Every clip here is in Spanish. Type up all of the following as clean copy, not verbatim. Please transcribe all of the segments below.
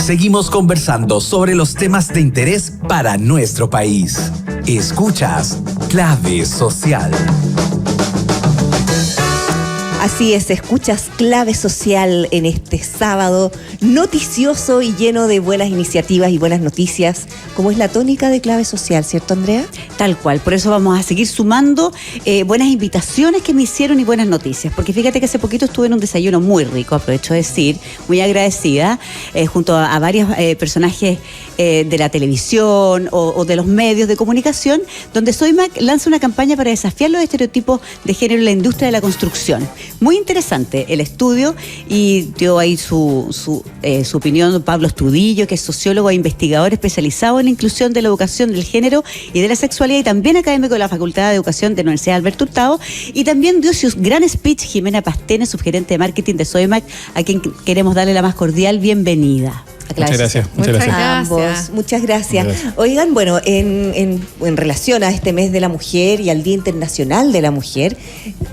seguimos conversando sobre los temas de interés para nuestro país. Escuchas Clave Social. Así es, escuchas Clave Social en este sábado noticioso y lleno de buenas iniciativas y buenas noticias, como es la tónica de Clave Social, ¿cierto, Andrea? Tal cual, por eso vamos a seguir sumando buenas invitaciones que me hicieron y buenas noticias, porque fíjate que hace poquito estuve en un desayuno muy rico, aprovecho de decir, muy agradecida, junto a varios personajes de la televisión o de los medios de comunicación, donde Sodimac lanza una campaña para desafiar los estereotipos de género en la industria de la construcción. Muy interesante el estudio, y dio ahí su opinión Pablo Estudillo, que es sociólogo e investigador especializado en la inclusión de la educación del género y de la sexualidad, y también académico de la Facultad de Educación de la Universidad Alberto Hurtado, y también dio su gran speech Jimena Pastene, subgerente de marketing de Sodimac, a quien queremos darle la más cordial bienvenida. Muchas gracias. Ambos, muchas gracias. Oigan, bueno, en relación a este mes de la mujer y al Día Internacional de la Mujer,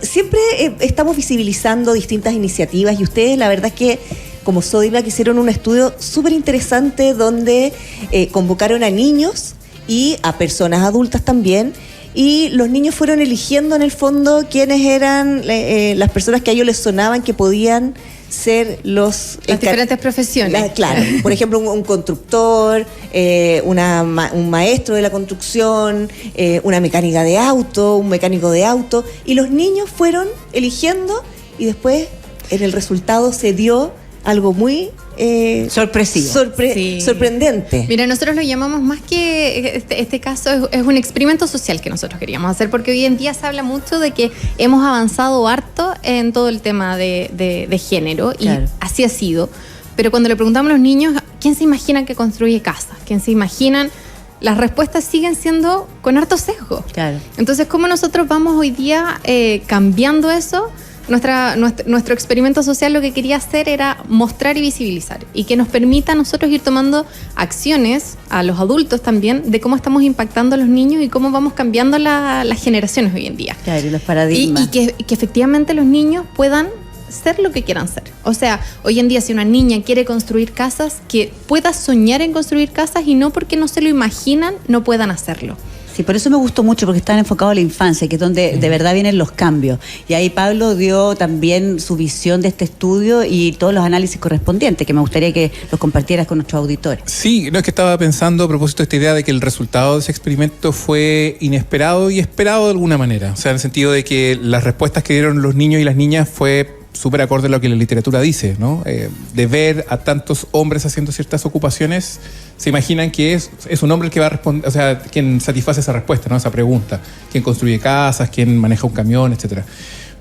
siempre estamos visibilizando distintas iniciativas, y ustedes, la verdad es que como Sodimac hicieron un estudio súper interesante donde convocaron a niños y a personas adultas también, y los niños fueron eligiendo en el fondo quiénes eran las personas que a ellos les sonaban que podían ser las diferentes profesiones. Claro, por ejemplo, un constructor, un maestro de la construcción, una mecánica de auto, un mecánico de auto, y los niños fueron eligiendo, y después en el resultado se dio algo muy sorpresivo, sorprendente. Mira, nosotros lo llamamos, más que este caso, es un experimento social que nosotros queríamos hacer, porque hoy en día se habla mucho de que hemos avanzado harto en todo el tema de género, claro, y así ha sido. Pero cuando le preguntamos a los niños, ¿quién se imagina que construye casas? ¿Quién se imaginan? Las respuestas siguen siendo con harto sesgo. Claro. Entonces, ¿cómo nosotros vamos hoy día cambiando eso? Nuestro experimento social lo que quería hacer era mostrar y visibilizar, y que nos permita a nosotros ir tomando acciones, a los adultos también, de cómo estamos impactando a los niños y cómo vamos cambiando las generaciones hoy en día. Claro, y los paradigmas. Y que efectivamente los niños puedan ser lo que quieran ser. O sea, hoy en día, si una niña quiere construir casas, que pueda soñar en construir casas, y no porque no se lo imaginan no puedan hacerlo. Sí, por eso me gustó mucho, porque están enfocados a la infancia, que es donde de verdad vienen los cambios. Y ahí Pablo dio también su visión de este estudio y todos los análisis correspondientes, que me gustaría que los compartieras con nuestros auditores. Sí, no, es que estaba pensando a propósito de esta idea de que el resultado de ese experimento fue inesperado y esperado de alguna manera. O sea, en el sentido de que las respuestas que dieron los niños y las niñas fue súper acorde a lo que la literatura dice, ¿no? De ver a tantos hombres haciendo ciertas ocupaciones, se imaginan que es un hombre el que va a responder, o sea, quien satisface esa respuesta, ¿no? Esa pregunta. Quien construye casas, quien maneja un camión, etcétera.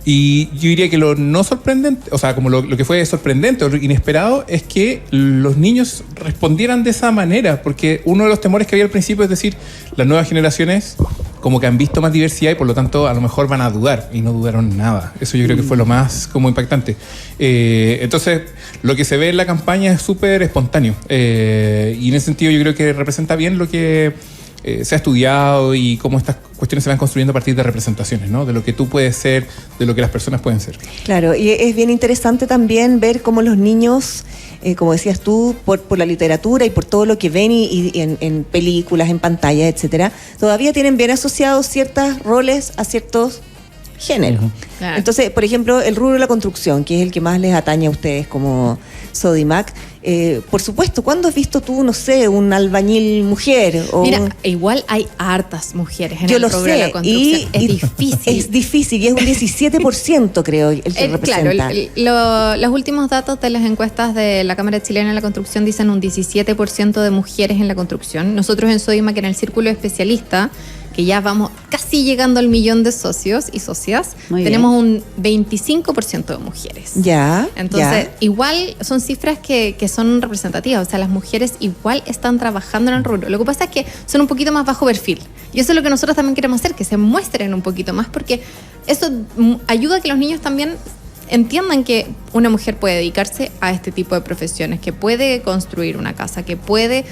Y yo diría que lo no sorprendente, o sea, como lo que fue sorprendente o inesperado, es que los niños respondieran de esa manera, porque uno de los temores que había al principio es decir, las nuevas generaciones como que han visto más diversidad y por lo tanto a lo mejor van a dudar, y no dudaron nada. Eso yo creo que fue lo más como impactante. Entonces, lo que se ve en la campaña es súper espontáneo, y en ese sentido yo creo que representa bien lo que se ha estudiado y cómo estas cuestiones se van construyendo a partir de representaciones, ¿no? De lo que tú puedes ser, de lo que las personas pueden ser. Claro, y es bien interesante también ver cómo los niños, como decías tú, por la literatura y por todo lo que ven y en películas, en pantallas, etcétera, todavía tienen bien asociados ciertos roles a ciertos géneros. Claro. Entonces, por ejemplo, el rubro de la construcción, que es el que más les atañe a ustedes como Sodimac, por supuesto, ¿cuándo has visto tú, no sé, un albañil mujer? Mira, igual hay hartas mujeres en el rubro de la construcción. Es difícil. Es difícil, y es un 17%, creo, el que representa. Claro, los últimos datos de las encuestas de la Cámara Chilena de la Construcción dicen un 17% de mujeres en la construcción. Nosotros en Sodimac, en el círculo especialista, que ya vamos casi llegando al 1.000.000 de socios y socias, tenemos un 25% de mujeres. Ya. Entonces, igual son cifras que son representativas. O sea, las mujeres igual están trabajando en el rubro. Lo que pasa es que son un poquito más bajo perfil. Y eso es lo que nosotros también queremos hacer, que se muestren un poquito más, porque eso ayuda a que los niños también entiendan que una mujer puede dedicarse a este tipo de profesiones, que puede construir una casa, que puede,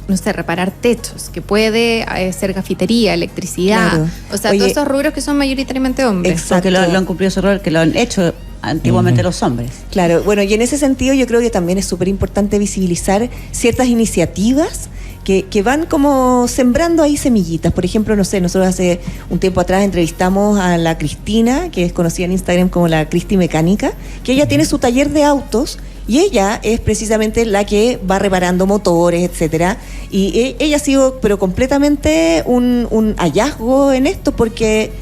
no sé, reparar techos, que puede hacer cafetería, electricidad. Claro. O sea, todos esos rubros que son mayoritariamente hombres. Exacto. Que lo han cumplido ese rol, que lo han hecho antiguamente los hombres. Claro, bueno, y en ese sentido yo creo que también es súper importante visibilizar ciertas iniciativas que van como sembrando ahí semillitas. Por ejemplo, no sé, nosotros hace un tiempo atrás entrevistamos a la Cristina, que es conocida en Instagram como la Cristi Mecánica, que ella tiene su taller de autos y ella es precisamente la que va reparando motores, etcétera. Y ella ha sido, pero completamente un hallazgo en esto, porque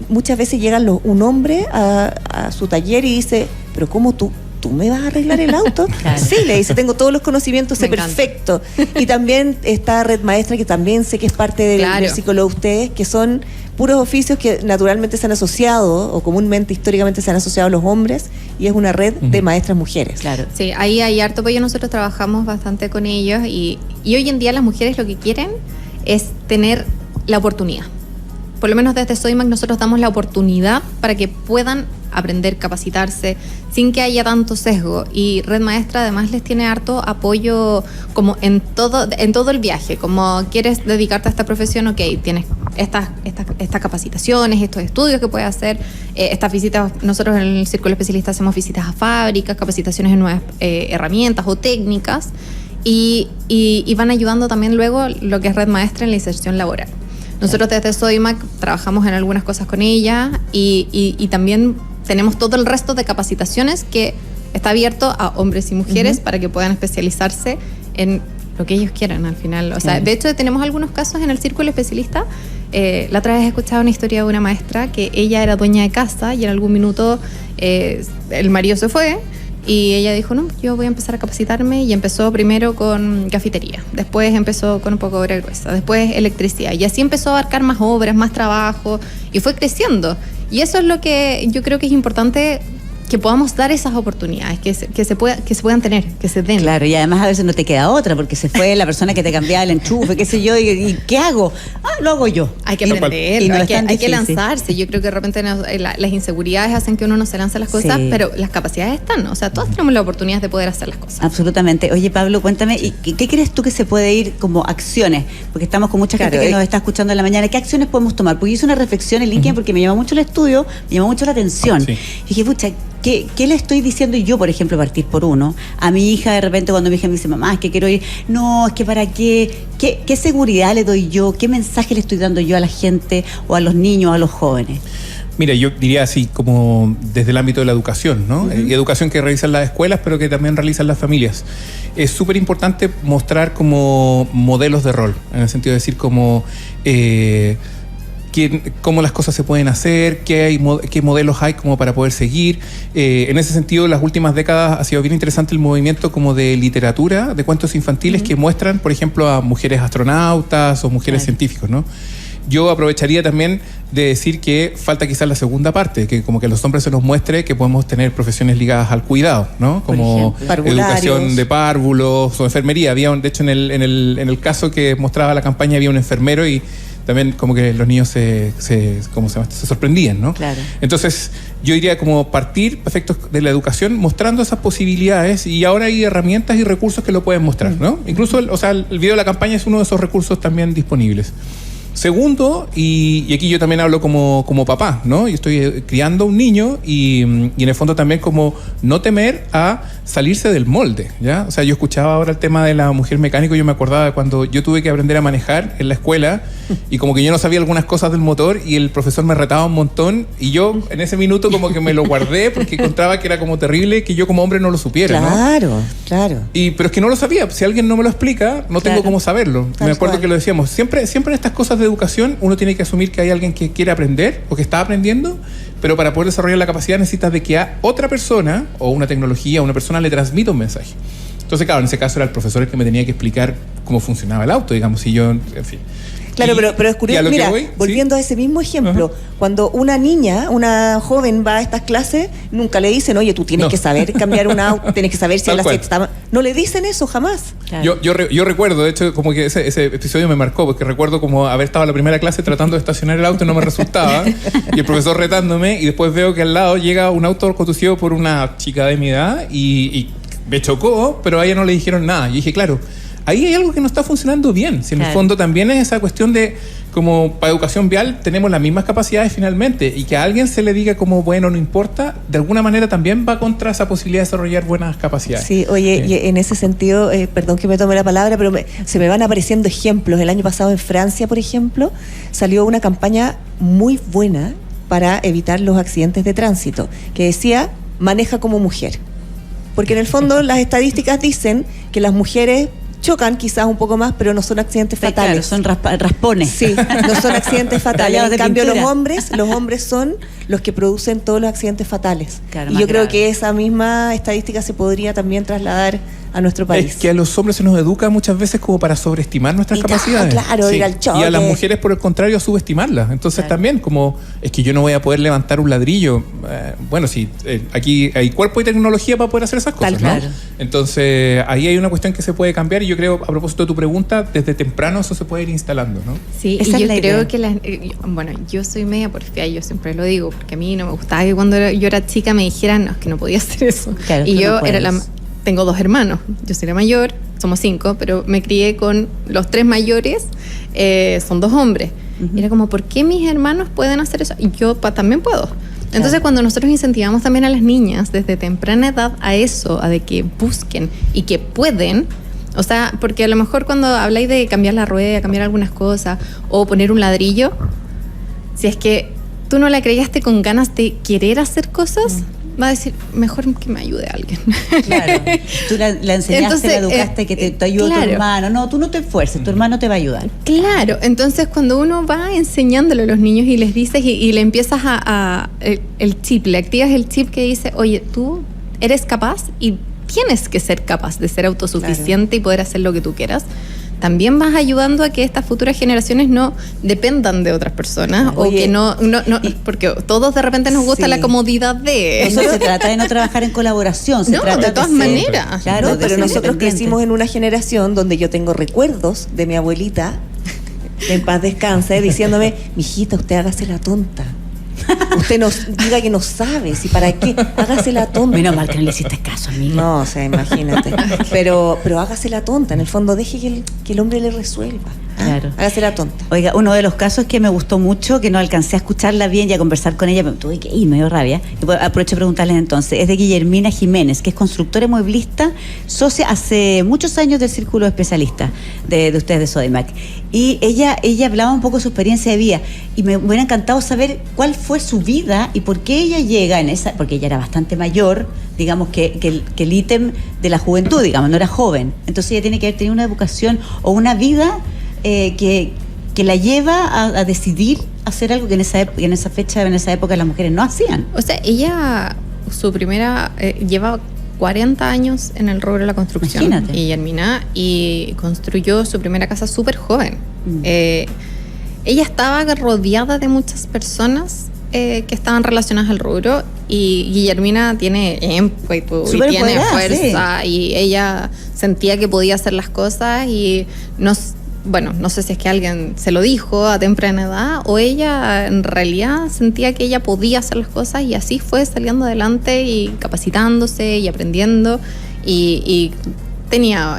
muchas veces llega un hombre a su taller y dice, pero ¿cómo tú me vas a arreglar el auto? Claro. Sí, le dice, tengo todos los conocimientos, sé perfecto. Y también está Red Maestra, que también sé que es parte del ciclo de ustedes, que son puros oficios que naturalmente se han asociado, o comúnmente, históricamente se han asociado a los hombres, y es una red de maestras mujeres. Claro. Sí, ahí hay harto apoyo, nosotros trabajamos bastante con ellos, y hoy en día las mujeres lo que quieren es tener la oportunidad. Por lo menos desde Sodimac nosotros damos la oportunidad para que puedan aprender, capacitarse, sin que haya tanto sesgo. Y Red Maestra además les tiene harto apoyo como en todo el viaje. Como quieres dedicarte a esta profesión, ok, tienes estas capacitaciones, estos estudios que puedes hacer, estas visitas. Nosotros en el Círculo Especialista hacemos visitas a fábricas, capacitaciones en nuevas herramientas o técnicas, y van ayudando también luego lo que es Red Maestra en la inserción laboral. Nosotros desde Sodimac trabajamos en algunas cosas con ella y también tenemos todo el resto de capacitaciones que está abierto a hombres y mujeres para que puedan especializarse en lo que ellos quieran al final. O sea, de hecho tenemos algunos casos en el Círculo Especialista. La otra vez he escuchado una historia de una maestra que ella era dueña de casa y en algún minuto el marido se fue. Y ella dijo, no, yo voy a empezar a capacitarme, y empezó primero con cafetería, después empezó con un poco de obra gruesa, después electricidad, y así empezó a abarcar más obras, más trabajo, y fue creciendo. Y eso es lo que yo creo que es importante, que podamos dar esas oportunidades, que se puedan tener, que se den. Claro, y además a veces no te queda otra, porque se fue la persona que te cambiaba el enchufe, qué sé yo, y ¿qué hago? Lo hago yo. Hay que aprender, hay que lanzarse. Yo creo que de repente las inseguridades hacen que uno no se lance las cosas, pero las capacidades están, o sea, todos tenemos la oportunidad de poder hacer las cosas. Absolutamente. Oye, Pablo, cuéntame, ¿y qué crees tú que se puede ir como acciones? Porque estamos con mucha gente que nos está escuchando en la mañana. ¿Qué acciones podemos tomar? Porque hice una reflexión en LinkedIn porque me llamó mucho el estudio, me llamó mucho la atención. Sí. Y dije, pucha, ¿qué le estoy diciendo yo, por ejemplo, partir por uno? A mi hija, de repente, cuando mi hija me dice, mamá, es que quiero ir, no, es que para qué, ¿qué seguridad le doy yo? ¿Qué mensaje le estoy dando yo a la gente, o a los niños, o a los jóvenes? Mira, yo diría así, como desde el ámbito de la educación, ¿no? Educación que realizan las escuelas, pero que también realizan las familias. Es súper importante mostrar como modelos de rol, en el sentido de decir como cómo las cosas se pueden hacer, qué modelos hay como para poder seguir. En ese sentido, en las últimas décadas ha sido bien interesante el movimiento como de literatura, de cuentos infantiles que muestran, por ejemplo, a mujeres astronautas o mujeres científicos, ¿no? Yo aprovecharía también de decir que falta quizás la segunda parte, que como que a los hombres se nos muestre que podemos tener profesiones ligadas al cuidado, ¿no? Como educación de párvulos o enfermería. Había, de hecho, en el caso que mostraba la campaña había un enfermero y también como que los niños se sorprendían, ¿no? Claro. Entonces, yo diría como partir efectos de la educación mostrando esas posibilidades, y ahora hay herramientas y recursos que lo pueden mostrar, ¿no? Incluso, el video de la campaña es uno de esos recursos también disponibles. Segundo, y aquí yo también hablo como papá, ¿no? Y estoy criando un niño y en el fondo también como no temer a salirse del molde, ¿ya? O sea, yo escuchaba ahora el tema de la mujer mecánico, yo me acordaba de cuando yo tuve que aprender a manejar en la escuela y como que yo no sabía algunas cosas del motor y el profesor me retaba un montón y yo en ese minuto como que me lo guardé porque encontraba que era como terrible que yo como hombre no lo supiera, claro, ¿no? Claro. Pero es que no lo sabía, si alguien no me lo explica, no tengo cómo saberlo. Me acuerdo que lo decíamos, siempre en estas cosas de educación uno tiene que asumir que hay alguien que quiere aprender o que está aprendiendo, pero para poder desarrollar la capacidad necesitas de que a otra persona o una tecnología o una persona le transmita un mensaje. Entonces, claro, en ese caso era el profesor el que me tenía que explicar cómo funcionaba el auto, digamos, y yo, en fin. Claro, pero es curioso, mira, volviendo a ese mismo ejemplo, cuando una niña, una joven va a estas clases, nunca le dicen, oye, tú tienes que saber cambiar un auto, tienes que saber si el aceite está... No le dicen eso jamás. Claro. Yo recuerdo, de hecho, como que ese episodio me marcó, porque recuerdo como haber estado en la primera clase tratando de estacionar el auto y no me resultaba, y el profesor retándome, y después veo que al lado llega un auto conducido por una chica de mi edad, y me chocó, pero a ella no le dijeron nada. Y dije, claro, ahí hay algo que no está funcionando bien. Si en el fondo también es esa cuestión de, como para educación vial tenemos las mismas capacidades finalmente, y que a alguien se le diga como, bueno, no importa, de alguna manera también va contra esa posibilidad de desarrollar buenas capacidades. Sí, oye, y en ese sentido, perdón que me tome la palabra, pero se me van apareciendo ejemplos. El año pasado en Francia, por ejemplo, salió una campaña muy buena para evitar los accidentes de tránsito, que decía, maneja como mujer. Porque en el fondo las estadísticas dicen que las mujeres chocan quizás un poco más, pero no son accidentes fatales. Claro, son raspones. Sí, no son accidentes fatales. En cambio, los hombres son los que producen todos los accidentes fatales. Claro, y yo creo que esa misma estadística se podría también trasladar a nuestro país. Es que a los hombres se nos educa muchas veces como para sobreestimar nuestras capacidades. Claro, ir al choque. Y a las mujeres, por el contrario, a subestimarlas. Entonces también, como, es que yo no voy a poder levantar un ladrillo. Bueno, sí, aquí hay cuerpo y tecnología para poder hacer esas cosas, ¿no? Claro. Entonces, ahí hay una cuestión que se puede cambiar, y yo creo, a propósito de tu pregunta, desde temprano eso se puede ir instalando, ¿no? Sí, esa y yo creo idea. que bueno, yo soy media porfía, yo siempre lo digo, porque a mí no me gustaba que cuando yo era chica me dijeran, no, es que no podía hacer eso. Claro, y yo no tengo 2 hermanos, yo soy la mayor, somos 5, pero me crié con los 3 mayores, son 2 hombres. Y era como, ¿por qué mis hermanos pueden hacer eso? Y yo también puedo. Entonces, cuando nosotros incentivamos también a las niñas desde temprana edad a eso, a de que busquen y que pueden, o sea, porque a lo mejor cuando habláis de cambiar la rueda, cambiar algunas cosas o poner un ladrillo, si es que tú no la creaste con ganas de querer hacer cosas, va a decir, mejor que me ayude alguien. Claro, tú la enseñaste, Entonces, la educaste, que te ayude tu hermano. No, tú no te esfuerces, tu hermano te va a ayudar. Claro, entonces cuando uno va enseñándole a los niños y les dices y le empiezas el chip, le activas el chip que dice, oye, tú eres capaz y tienes que ser capaz de ser autosuficiente y poder hacer lo que tú quieras, también vas ayudando a que estas futuras generaciones no dependan de otras personas. Oye, o que no porque todos de repente nos gusta la comodidad de... Eso se trata de no trabajar en colaboración. Se trata de todas maneras. Claro, no, pero nosotros crecimos en una generación donde yo tengo recuerdos de mi abuelita, que en paz descanse, diciéndome, mijita, usted hágase la tonta. Usted nos diga que no sabe, si para qué, hágase la tonta. Menos mal que no le hiciste caso, amiga. No, o sea, imagínate. Pero hágase la tonta, en el fondo deje que el hombre le resuelva. Claro. Hágase la tonta. Oiga, uno de los casos que me gustó mucho, que no alcancé a escucharla bien y a conversar con ella, pero tuve que ir, me dio rabia. Y aprovecho de preguntarles entonces. Es de Guillermina Jiménez, que es constructora y mueblista, socia hace muchos años del Círculo Especialista de ustedes de Sodimac. Y ella hablaba un poco de su experiencia de vida. Y me hubiera encantado saber cuál fue su vida y por qué ella llega en esa, porque ella era bastante mayor, digamos, que el ítem de la juventud, digamos, no era joven. Entonces ella tiene que haber tenido una educación o una vida que la lleva a decidir hacer algo que en esa fecha, en esa época las mujeres no hacían. O sea, ella, su primera, lleva 40 años en el rubro de la construcción. Imagínate. Y construyó su primera casa súper joven. Ella estaba rodeada de muchas personas que estaban relacionadas al rubro, y Guillermina tiene ímpetu y tiene fuerza, y ella sentía que podía hacer las cosas, y no sé si es que alguien se lo dijo a temprana edad o ella en realidad sentía que ella podía hacer las cosas, y así fue saliendo adelante y capacitándose y aprendiendo, y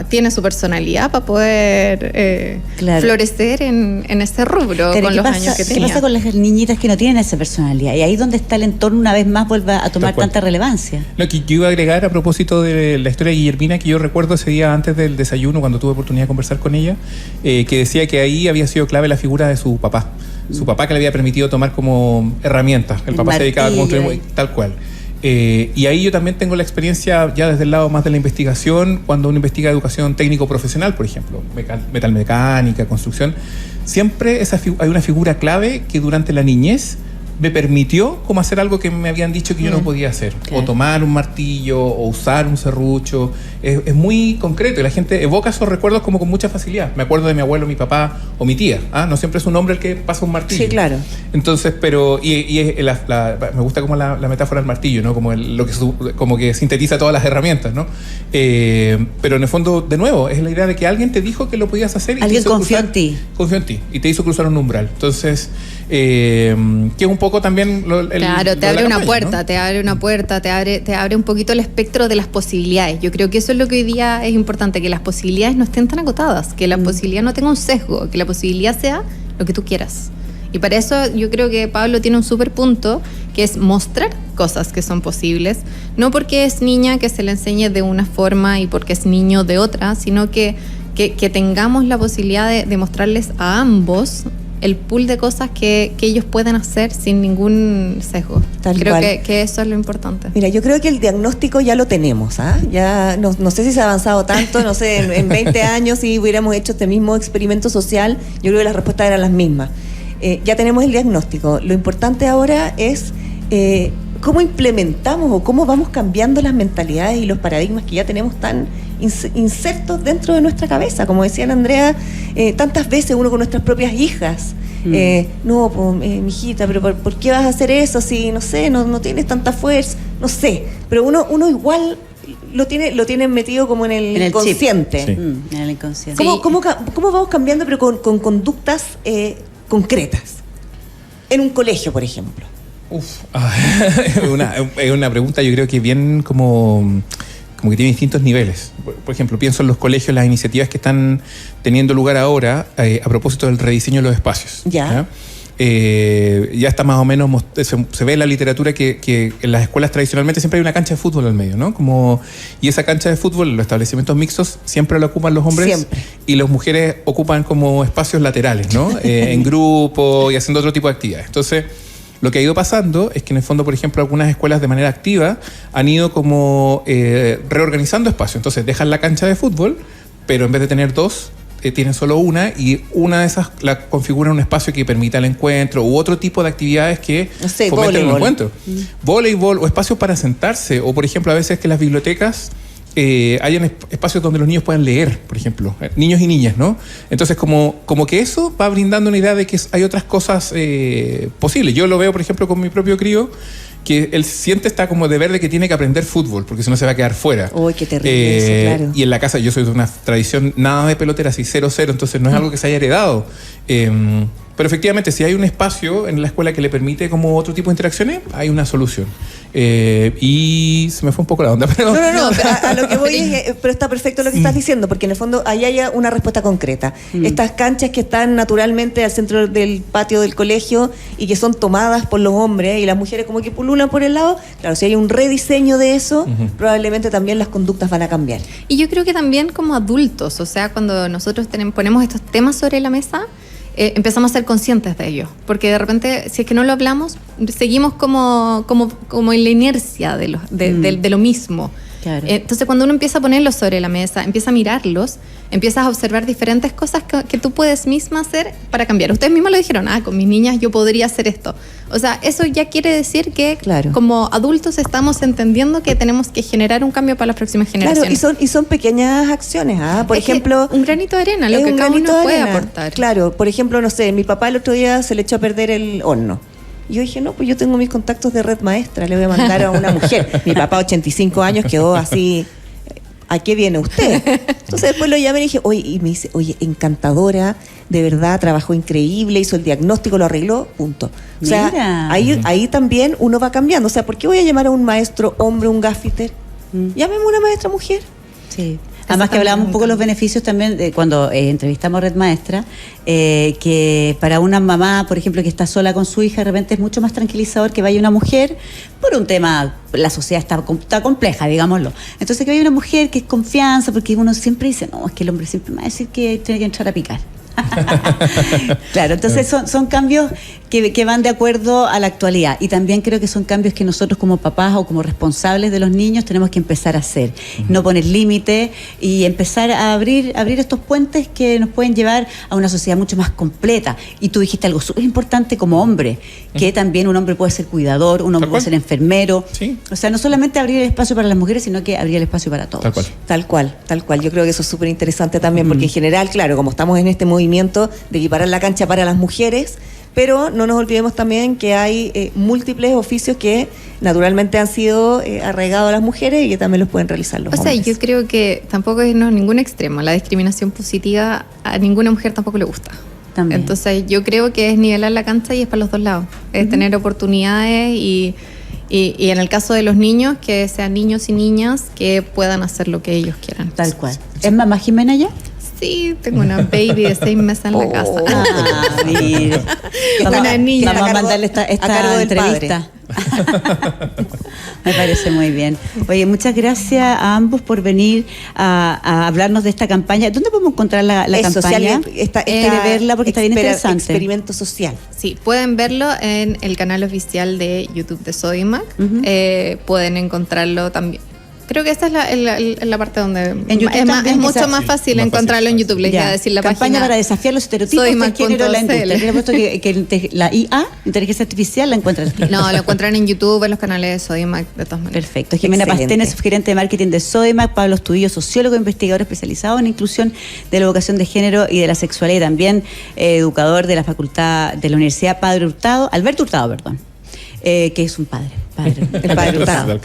tiene su personalidad para poder florecer en ese rubro, con los años que tenía. ¿Qué pasa con las niñitas que no tienen esa personalidad? Y ahí donde está el entorno una vez más vuelve a tomar tanta relevancia. Lo que yo iba a agregar a propósito de la historia de Guillermina, que yo recuerdo ese día antes del desayuno, cuando tuve oportunidad de conversar con ella, que decía que ahí había sido clave la figura de su papá. Su papá, que le había permitido tomar como herramientas. El papá se dedicaba a construir tal cual. Y ahí yo también tengo la experiencia ya desde el lado más de la investigación, cuando uno investiga educación técnico-profesional, por ejemplo, metalmecánica, construcción, siempre hay una figura clave que durante la niñez me permitió como hacer algo que me habían dicho que yo no podía hacer. Claro. O tomar un martillo, o usar un serrucho. Es muy concreto y la gente evoca esos recuerdos como con mucha facilidad. Me acuerdo de mi abuelo, mi papá o mi tía. No siempre es un hombre el que pasa un martillo. Sí, claro. Entonces, pero... me gusta como la metáfora del martillo, ¿no? Como que sintetiza todas las herramientas, ¿no? Pero en el fondo, de nuevo, es la idea de que alguien te dijo que lo podías hacer. Y alguien confió en ti. Confió en ti y te hizo cruzar un umbral. Entonces, que es un poco también te abre una puerta, ¿no? te abre un poquito el espectro de las posibilidades. Yo creo que eso eso es lo que hoy día es importante, que las posibilidades no estén tan acotadas, que la posibilidad no tenga un sesgo, que la posibilidad sea lo que tú quieras. Y para eso yo creo que Pablo tiene un súper punto, que es mostrar cosas que son posibles, no porque es niña que se le enseñe de una forma y porque es niño de otra, sino que tengamos la posibilidad de mostrarles a ambos el pool de cosas que ellos pueden hacer sin ningún sesgo. Creo que eso es lo importante. Mira, yo creo que el diagnóstico ya lo tenemos, ¿ah? Ya no sé si se ha avanzado tanto, no sé, en 20 años si hubiéramos hecho este mismo experimento social, yo creo que las respuestas eran las mismas. Ya tenemos el diagnóstico. Lo importante ahora es cómo implementamos o cómo vamos cambiando las mentalidades y los paradigmas que ya tenemos tan insertos dentro de nuestra cabeza. Como decía la Andrea, tantas veces uno con nuestras propias hijas, mijita, pero ¿por qué vas a hacer eso si, no sé, no tienes tanta fuerza? No sé, pero uno igual lo tiene metido como en el consciente. Sí. En el inconsciente. ¿Cómo vamos cambiando, pero con conductas concretas? En un colegio, por ejemplo. Es una pregunta, yo creo que bien como que tiene distintos niveles. Por ejemplo, pienso en los colegios, las iniciativas que están teniendo lugar ahora a propósito del rediseño de los espacios. Ya está más o menos, se ve en la literatura que en las escuelas tradicionalmente siempre hay una cancha de fútbol al medio, ¿no? Y esa cancha de fútbol, en los establecimientos mixtos, siempre la ocupan los hombres. Siempre. Y las mujeres ocupan como espacios laterales, ¿no? En grupo y haciendo otro tipo de actividades. Entonces, lo que ha ido pasando es que en el fondo, por ejemplo, algunas escuelas de manera activa han ido como reorganizando espacios. Entonces dejan la cancha de fútbol, pero en vez de tener dos, tienen solo una, y una de esas la configuran un espacio que permita el encuentro u otro tipo de actividades que fomenten el encuentro. Voleibol o espacios para sentarse, o por ejemplo a veces que las bibliotecas hayan espacios donde los niños puedan leer, por ejemplo, niños y niñas, ¿no? Entonces como que eso va brindando una idea de que hay otras cosas posibles. Yo lo veo, por ejemplo, con mi propio crío, que él siente esta como deber de que tiene que aprender fútbol, porque si no se va a quedar fuera. Uy, qué terrible eso, claro. Y en la casa yo soy de una tradición nada de pelotera, así 0-0, entonces no es algo que se haya heredado. Pero efectivamente, si hay un espacio en la escuela que le permite como otro tipo de interacciones, hay una solución. Y se me fue un poco la onda, pero... No, a lo que voy es, pero está perfecto lo que estás diciendo, porque en el fondo ahí hay una respuesta concreta. Estas canchas que están naturalmente al centro del patio del colegio y que son tomadas por los hombres y las mujeres como que pululan por el lado, claro, si hay un rediseño de eso, probablemente también las conductas van a cambiar. Y yo creo que también como adultos, o sea, cuando nosotros ponemos estos temas sobre la mesa, empezamos a ser conscientes de ello, porque de repente, si es que no lo hablamos, seguimos como en la inercia de lo mismo. Claro. Entonces, cuando uno empieza a ponerlos sobre la mesa, empieza a mirarlos, empiezas a observar diferentes cosas que tú puedes misma hacer para cambiar. Ustedes mismos lo dijeron, con mis niñas yo podría hacer esto. O sea, eso ya quiere decir que como adultos estamos entendiendo que tenemos que generar un cambio para las próximas generaciones. Claro, y son pequeñas acciones. Por ejemplo, un granito de arena, lo que cada uno puede aportar. Claro, por ejemplo, no sé, mi papá el otro día se le echó a perder el horno. Y yo dije, no, pues yo tengo mis contactos de red maestra, le voy a mandar a una mujer. Mi papá, 85 años, quedó así, ¿a qué viene usted? Entonces después lo llamé y dije, y me dice, encantadora, de verdad, trabajó increíble, hizo el diagnóstico, lo arregló, punto. O sea, ahí también uno va cambiando. O sea, ¿por qué voy a llamar a un maestro hombre, un gaffiter? Llámeme a una maestra mujer. Sí. Además que hablábamos un poco de los beneficios también de cuando entrevistamos a Red Maestra, que para una mamá, por ejemplo, que está sola con su hija, de repente es mucho más tranquilizador que vaya una mujer por un tema, la sociedad está compleja, digámoslo. Entonces que vaya una mujer que es confianza, porque uno siempre dice, no, es que el hombre siempre me va a decir que tiene que entrar a picar. Claro, entonces son cambios que van de acuerdo a la actualidad, y también creo que son cambios que nosotros como papás o como responsables de los niños tenemos que empezar a hacer, no poner límites y empezar a abrir estos puentes que nos pueden llevar a una sociedad mucho más completa. Y tú dijiste algo súper importante como hombre, que también un hombre puede ser cuidador, un hombre puede ser enfermero, o sea, no solamente abrir el espacio para las mujeres, sino que abrir el espacio para todos. Tal cual. Yo creo que eso es súper interesante también, porque en general, claro, como estamos en este movimiento de equiparar la cancha para las mujeres, pero no nos olvidemos también que hay múltiples oficios que naturalmente han sido arraigados a las mujeres y que también los pueden realizar los hombres. O sea, yo creo que tampoco es ningún extremo. La discriminación positiva a ninguna mujer tampoco le gusta. También. Entonces yo creo que es nivelar la cancha y es para los dos lados. Es tener oportunidades y Y en el caso de los niños, que sean niños y niñas que puedan hacer lo que ellos quieran. Tal cual. ¿Es mamá Jimena ya? Sí, tengo una baby de 6 meses en la casa. Ah, mire. Una niña. Vamos a mandarle esta cargo del entrevista. Me parece muy bien. Oye, muchas gracias a ambos por venir a hablarnos de esta campaña. ¿Dónde podemos encontrar la campaña? Quiere verla porque está bien interesante. Experimento social. Sí, pueden verlo en el canal oficial de YouTube de Sodimac. Pueden encontrarlo también. Creo que esta es la parte donde es mucho más fácil encontrarlo en YouTube. Les voy a decir la campaña página. Para desafiar los estereotipos de género en la industria. He puesto que la IA, inteligencia artificial, la encuentran aquí. No, lo encuentran en YouTube, en los canales de Sodimac, de todas maneras. Perfecto. Jimena Pastene, subgerente de marketing de Sodimac. Pablo Estudillo, sociólogo, investigador especializado en inclusión de la educación de género y de la sexualidad, y también educador de la Facultad de la Universidad Alberto Hurtado, perdón. Que es un padre. El padre Hurtado.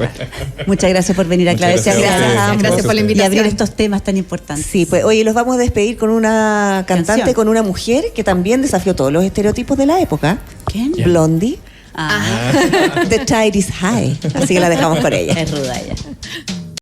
Muchas gracias por venir a Clave. Gracias por la invitación. Y abrir estos temas tan importantes. Sí, pues oye, los vamos a despedir con una cantante, con una mujer que también desafió todos los estereotipos de la época. ¿Quién? Blondie. The tide is high. Así que la dejamos con ella. Es ruda ella.